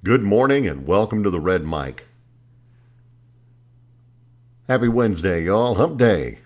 Good morning and welcome to the Red Mic. Happy Wednesday, y'all. Hump day.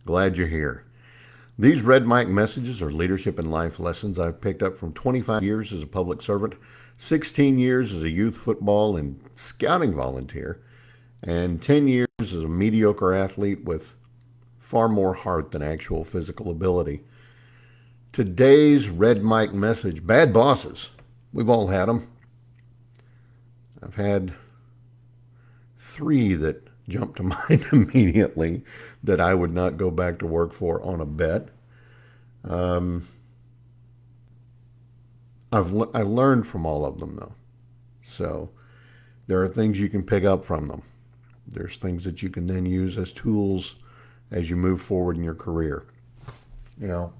Glad you're here. These Red Mic messages are leadership and life lessons I've picked up from 25 years as a public servant, 16 years as a youth football and scouting volunteer, and 10 years as a mediocre athlete with far more heart than actual physical ability. Today's Red Mic message: bad bosses. We've all had them. I've had three that jump to mind immediately that I would not go back to work for on a bet. Um, I learned from all of them though, so there are things you can pick up from them. There's things that you can then use as tools as you move forward in your career. You know,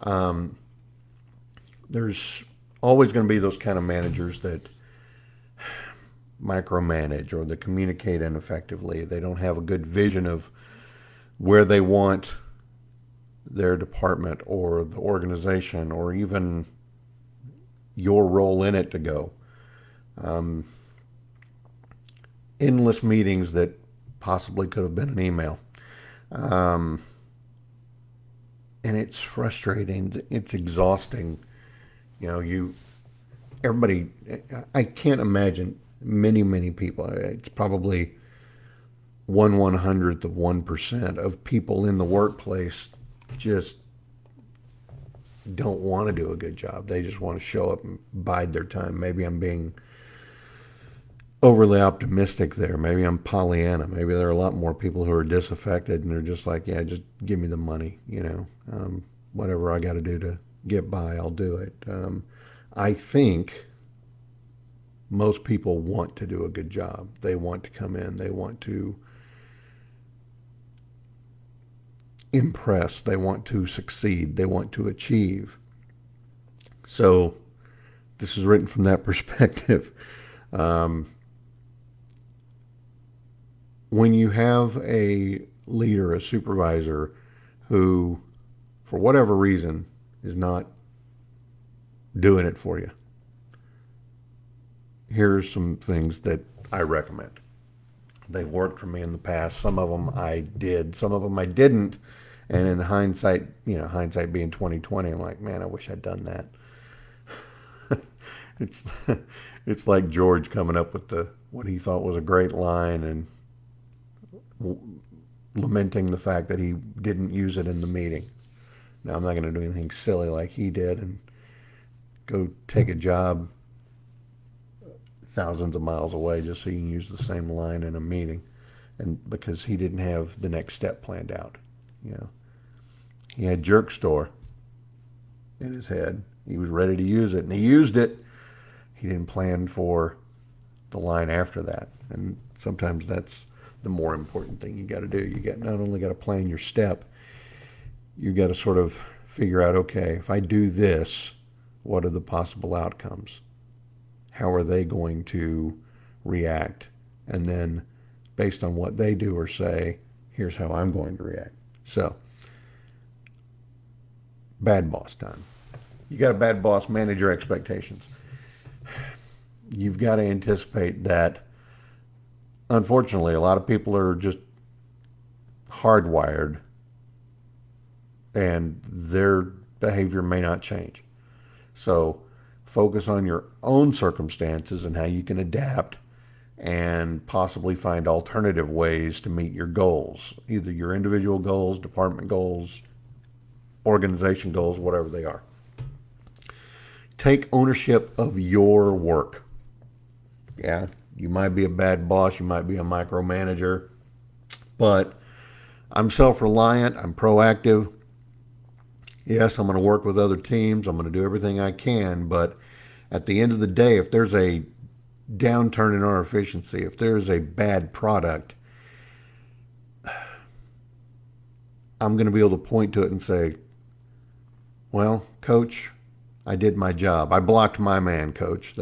um, there's always going to be those kind of managers that micromanage or that communicate ineffectively. They don't have a good vision of where they want their department or the organization or even your role in it to go. Um, Endless meetings that possibly could have been an email. Um, and it's frustrating. It's exhausting. You know, everybody, I can't imagine many people. It's probably 1/100th of 1% of people in the workplace just don't want to do a good job. They just want to show up and bide their time. Maybe I'm being overly optimistic there. Maybe I'm Pollyanna. Maybe there are a lot more people who are disaffected and they're just like, yeah, just give me the money, whatever I got to do to get by, I'll do it. I think most people want to do a good job. They want to come in. They want to impress. They want to succeed. They want to achieve. So this is written from that perspective. Um, when you have a leader, a supervisor who, for whatever reason, is not doing it for you, here's some things that I recommend. They've worked for me in the past. Some of them I did, some of them I didn't. And in hindsight, hindsight being 2020, I'm like, man, I wish I'd done that. it's it's like George coming up with what he thought was a great line and lamenting the fact that he didn't use it in the meeting. Now I'm not going to do anything silly like he did and go take a job thousands of miles away just so you can use the same line in a meeting, and because he didn't have the next step planned out. He had jerk store in his head. He was ready to use it and he used it. He didn't plan for the line after that, and sometimes that's the more important thing you got to do. You got not only got to plan your step, you got to sort of figure out, okay, if I do this, what are the possible outcomes? How are they going to react? And then based on what they do or say, here's how I'm going to react. So, bad boss time. You got a bad boss, manage your expectations. You've got to anticipate that, unfortunately, a lot of people are just hardwired and their behavior may not change. So, focus on your own circumstances and how you can adapt and possibly find alternative ways to meet your goals, either your individual goals, department goals, organization goals, whatever they are. Take ownership of your work. Yeah, you might be a bad boss, you might be a micromanager, but I'm self-reliant, I'm proactive. Yes, I'm going to work with other teams, I'm going to do everything I can, but at the end of the day, if there's a downturn in our efficiency, if there's a bad product, I'm going to be able to point to it and say, well, coach, I did my job. I blocked my man, coach.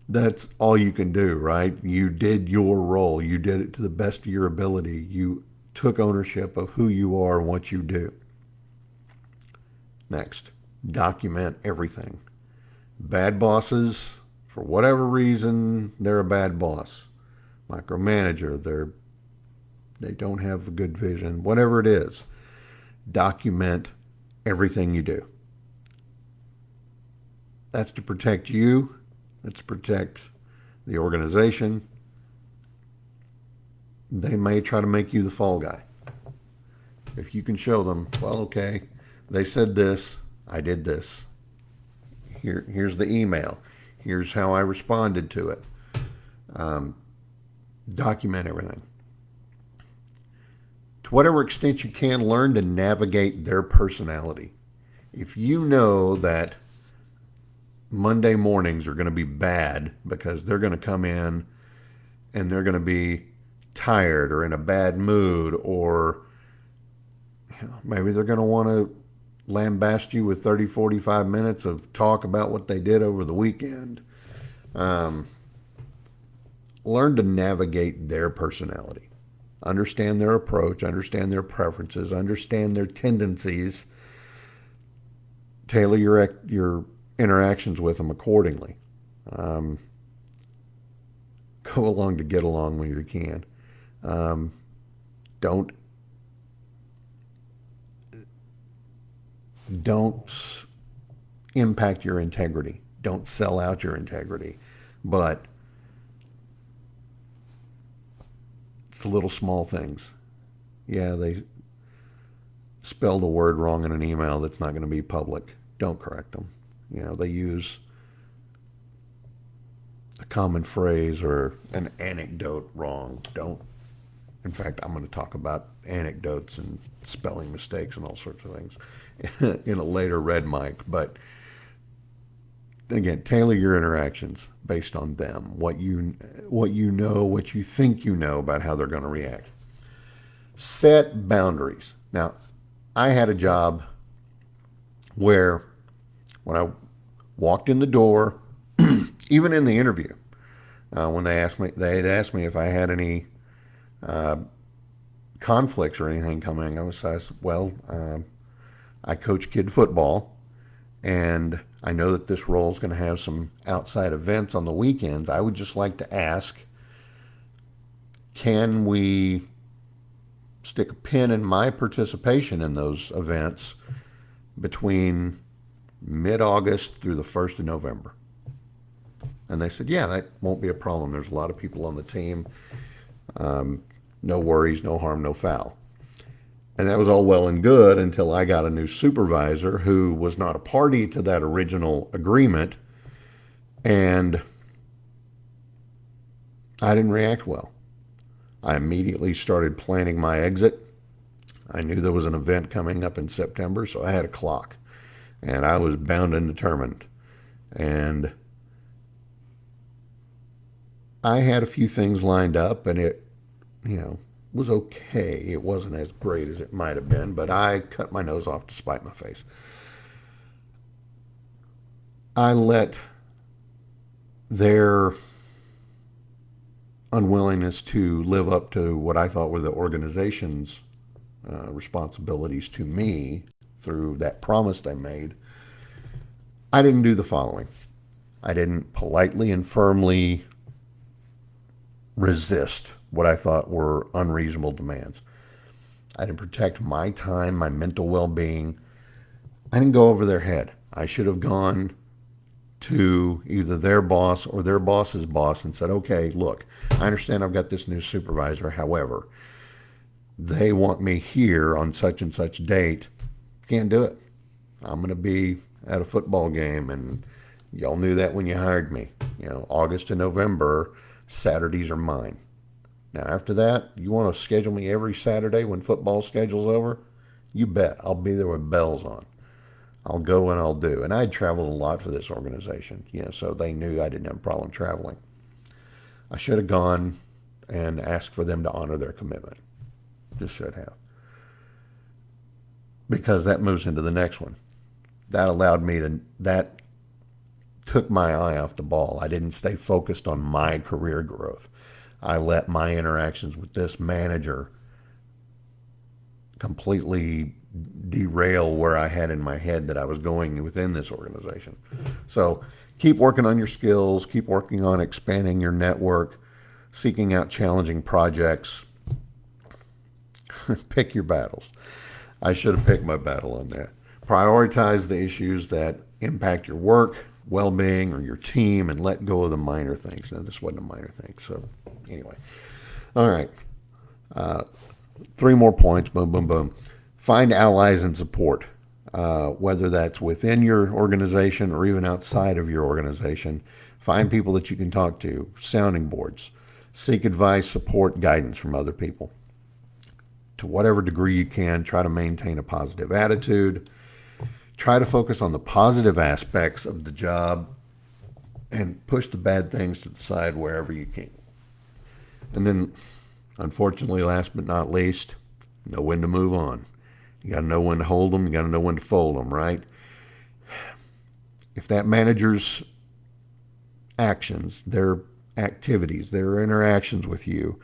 That's all you can do, right? You did your role. You did it to the best of your ability. You took ownership of who you are and what you do. Next, document everything. Bad bosses, for whatever reason, they're a bad boss. Micromanager, they don't have a good vision. Whatever it is, document everything you do. That's to protect you. That's to protect the organization. They may try to make you the fall guy. If you can show them, well, okay, they said this, I did this. Here's the email. Here's how I responded to it. Document everything. To whatever extent you can, learn to navigate their personality. If you know that Monday mornings are going to be bad because they're going to come in and they're going to be tired or in a bad mood, or maybe they're going to want to lambast you with 30, 45 minutes of talk about what they did over the weekend. Learn to navigate their personality. Understand their approach, understand their preferences, understand their tendencies. Tailor your interactions with them accordingly. Go along to get along when you can. Don't impact your integrity. Don't sell out your integrity. But it's the little small things. Yeah, they spelled a word wrong in an email that's not going to be public. Don't correct them. They use a common phrase or an anecdote wrong. Don't. In fact, I'm going to talk about anecdotes and spelling mistakes and all sorts of things in a later Red Mic. But again, tailor your interactions based on them, what you know, what you think you know about how they're going to react. Set boundaries. Now, I had a job where when I walked in the door, even in the interview, when they had asked me if I had any conflicts or anything coming, I said, well, I coach kid football, and I know that this role is going to have some outside events on the weekends. I would just like to ask, can we stick a pin in my participation in those events between mid-August through the 1st of November? And they said, yeah, that won't be a problem. There's a lot of people on the team. No worries, no harm, no foul. And that was all well and good until I got a new supervisor who was not a party to that original agreement, and I didn't react well. I immediately started planning my exit. I knew there was an event coming up in September, so I had a clock, and I was bound and determined. And I had a few things lined up, and it, was okay. It wasn't as great as it might have been, but I cut my nose off to spite my face. I let their unwillingness to live up to what I thought were the organization's responsibilities to me through that promise they made. I didn't do the following. I didn't politely and firmly resist what I thought were unreasonable demands. I didn't protect my time, my mental well-being. I didn't go over their head. I should have gone to either their boss or their boss's boss and said, okay, look, I understand I've got this new supervisor. However, they want me here on such and such date. Can't do it. I'm going to be at a football game, and y'all knew that when you hired me. August to November, Saturdays are mine. Now, after that, you want to schedule me every Saturday when football schedule's over? You bet. I'll be there with bells on. I'll go and I'll do. And I'd traveled a lot for this organization, so they knew I didn't have a problem traveling. I should have gone and asked for them to honor their commitment. Just should have. Because that moves into the next one. That took my eye off the ball. I didn't stay focused on my career growth. I let my interactions with this manager completely derail where I had in my head that I was going within this organization. So keep working on your skills, keep working on expanding your network, seeking out challenging projects. Pick your battles. I should have picked my battle on that. Prioritize the issues that impact your work, well-being, or your team, and let go of the minor things. Now, this wasn't a minor thing, so anyway. All right. 3 more points. Boom, boom, boom. Find allies and support, whether that's within your organization or even outside of your organization. Find people that you can talk to, sounding boards. Seek advice, support, guidance from other people. To whatever degree you can, try to maintain a positive attitude. Try to focus on the positive aspects of the job and push the bad things to the side wherever you can. And then, unfortunately, last but not least, know when to move on. You got to know when to hold them. You got to know when to fold them, right? If that manager's actions, their activities, their interactions with you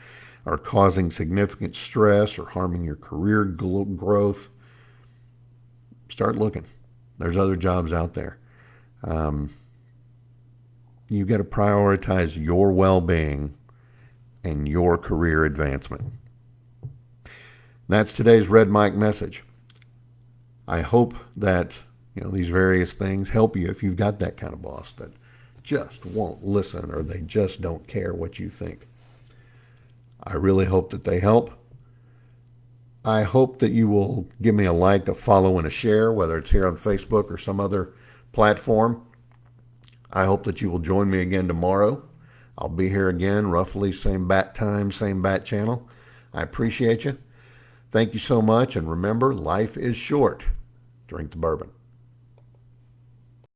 are causing significant stress or harming your career growth, start looking. There's other jobs out there. You've got to prioritize your well-being and your career advancement. That's today's Red Mike message. I hope that these various things help you if you've got that kind of boss that just won't listen or they just don't care what you think. I really hope that they help. I hope that you will give me a like, a follow, and a share, whether it's here on Facebook or some other platform. I hope that you will join me again tomorrow. I'll be here again, roughly same bat time, same bat channel. I appreciate you. Thank you so much, and remember, life is short. Drink the bourbon.